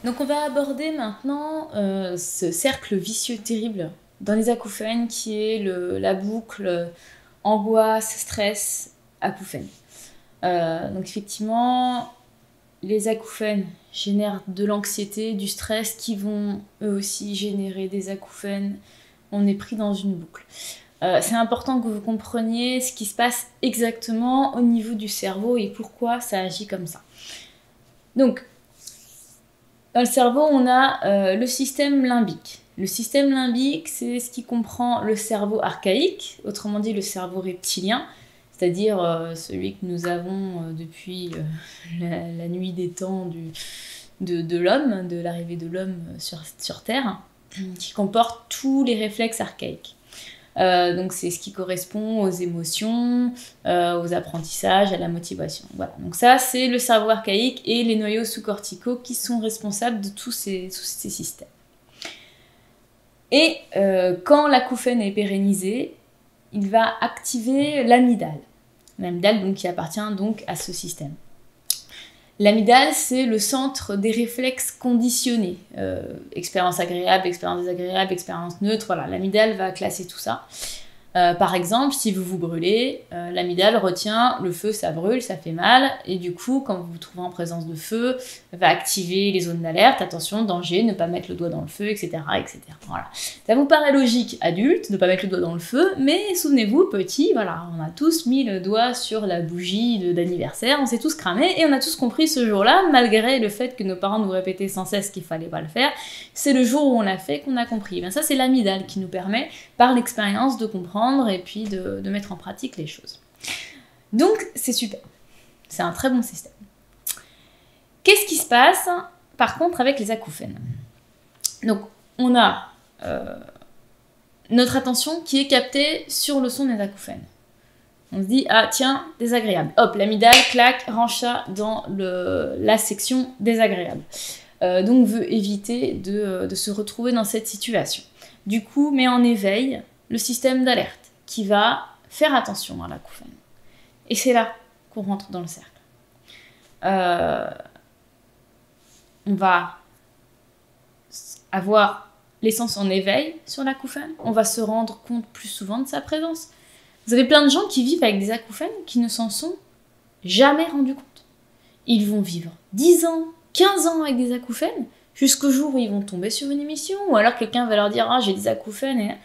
Donc on va aborder maintenant ce cercle vicieux terrible dans les acouphènes qui est la boucle angoisse, stress, acouphènes. Donc effectivement, les acouphènes génèrent de l'anxiété, du stress qui vont eux aussi générer des acouphènes. On est pris dans une boucle. C'est important que vous compreniez ce qui se passe exactement au niveau du cerveau et pourquoi ça agit comme ça. Donc, dans le cerveau, on a le système limbique. Le système limbique, c'est ce qui comprend le cerveau archaïque, autrement dit le cerveau reptilien, c'est-à-dire celui que nous avons depuis la nuit des temps de l'homme, de l'arrivée de l'homme sur Terre, qui comporte tous les réflexes archaïques. Donc c'est ce qui correspond aux émotions, aux apprentissages, à la motivation. Voilà. Donc ça, c'est le cerveau archaïque et les noyaux sous-corticaux qui sont responsables de tous ces systèmes. Et quand l'acouphène est pérennisé, il va activer l'amygdale. L'amygdale donc, qui appartient donc à ce système. L'amygdale, c'est le centre des réflexes conditionnés. Expérience agréable, expérience désagréable, expérience neutre, voilà. L'amygdale va classer tout ça. Par exemple, si vous vous brûlez, l'amygdale retient le feu, ça brûle, ça fait mal, et du coup, quand vous vous trouvez en présence de feu, va activer les zones d'alerte, attention, danger, ne pas mettre le doigt dans le feu, etc., etc. Voilà. Ça vous paraît logique, adulte, ne pas mettre le doigt dans le feu, mais souvenez-vous, petit, voilà, on a tous mis le doigt sur la bougie d'anniversaire, on s'est tous cramés, et on a tous compris ce jour-là, malgré le fait que nos parents nous répétaient sans cesse qu'il fallait pas le faire, c'est le jour où on l'a fait qu'on a compris. Et bien ça, c'est l'amygdale qui nous permet, par l'expérience, de comprendre et puis de mettre en pratique les choses. Donc, c'est super. C'est un très bon système. Qu'est-ce qui se passe, par contre, avec les acouphènes? Donc, on a notre attention qui est captée sur le son des acouphènes. On se dit, ah tiens, désagréable. Hop, l'amygdale, clac, range ça dans la section désagréable. Donc, veut éviter de se retrouver dans cette situation. Du coup, met en éveil le système d'alerte qui va faire attention à l'acouphène. Et c'est là qu'on rentre dans le cercle. On va avoir les sens en éveil sur l'acouphène, on va se rendre compte plus souvent de sa présence. Vous avez plein de gens qui vivent avec des acouphènes qui ne s'en sont jamais rendus compte. Ils vont vivre 10 ans, 15 ans avec des acouphènes, jusqu'au jour où ils vont tomber sur une émission, ou alors quelqu'un va leur dire « Ah, j'ai des acouphènes »,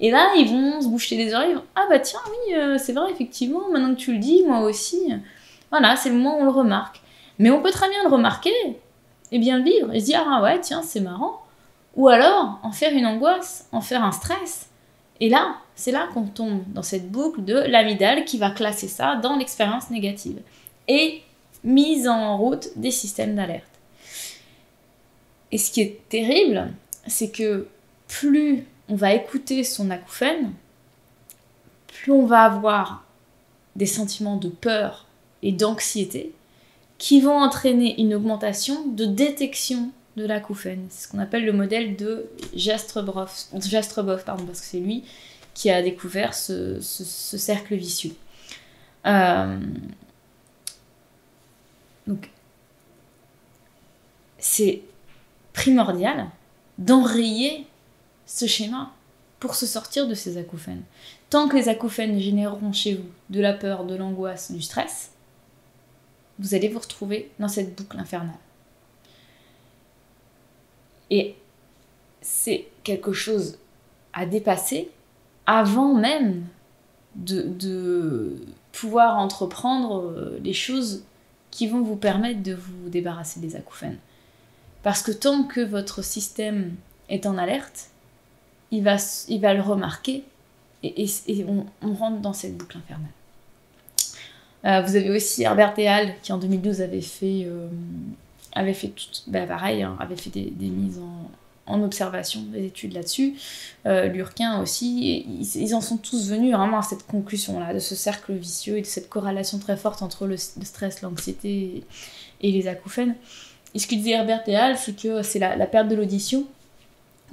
et là, ils vont se boucher les oreilles, « Ah bah tiens, oui, c'est vrai, effectivement, maintenant que tu le dis, moi aussi. » Voilà, c'est le moment où on le remarque. Mais on peut très bien le remarquer, et bien le vivre, et se dire « Ah ouais, tiens, c'est marrant. » Ou alors, en faire une angoisse, en faire un stress. Et là, c'est là qu'on tombe dans cette boucle de l'amygdale qui va classer ça dans l'expérience négative. Et mise en route des systèmes d'alerte. Et ce qui est terrible, c'est que plus on va écouter son acouphène, plus on va avoir des sentiments de peur et d'anxiété qui vont entraîner une augmentation de détection de l'acouphène. C'est ce qu'on appelle le modèle de Jastrzębów, parce que c'est lui qui a découvert ce cercle vicieux. Donc, c'est primordial d'enrayer ce schéma pour se sortir de ces acouphènes. Tant que les acouphènes généreront chez vous de la peur, de l'angoisse, du stress, vous allez vous retrouver dans cette boucle infernale. Et c'est quelque chose à dépasser avant même de pouvoir entreprendre les choses qui vont vous permettre de vous débarrasser des acouphènes. Parce que tant que votre système est en alerte, il va le remarquer et on rentre dans cette boucle infernale. Vous avez aussi Herbert et Hall qui en 2012 avait fait pareil, hein, avait fait des mises en observation, des études là-dessus. Lurquin aussi, et ils en sont tous venus vraiment à cette conclusion-là, de ce cercle vicieux et de cette corrélation très forte entre le stress, l'anxiété et les acouphènes. Et ce que disait Herbert et Hall, c'est que c'est la perte de l'audition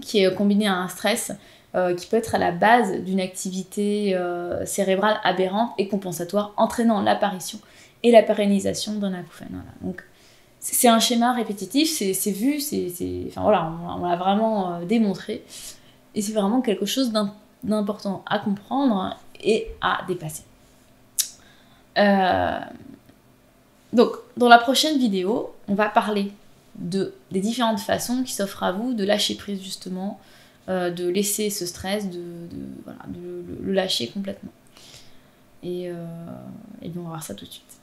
qui est combinée à un stress qui peut être à la base d'une activité cérébrale aberrante et compensatoire, entraînant l'apparition et la pérennisation d'un acouphène. Voilà. Donc, c'est un schéma répétitif, c'est vu, enfin voilà, on l'a vraiment démontré. Et c'est vraiment quelque chose d'important à comprendre et à dépasser. Donc, dans la prochaine vidéo, on va parler des différentes façons qui s'offrent à vous de lâcher prise justement, de laisser ce stress, de le lâcher complètement. Et bien on va voir ça tout de suite.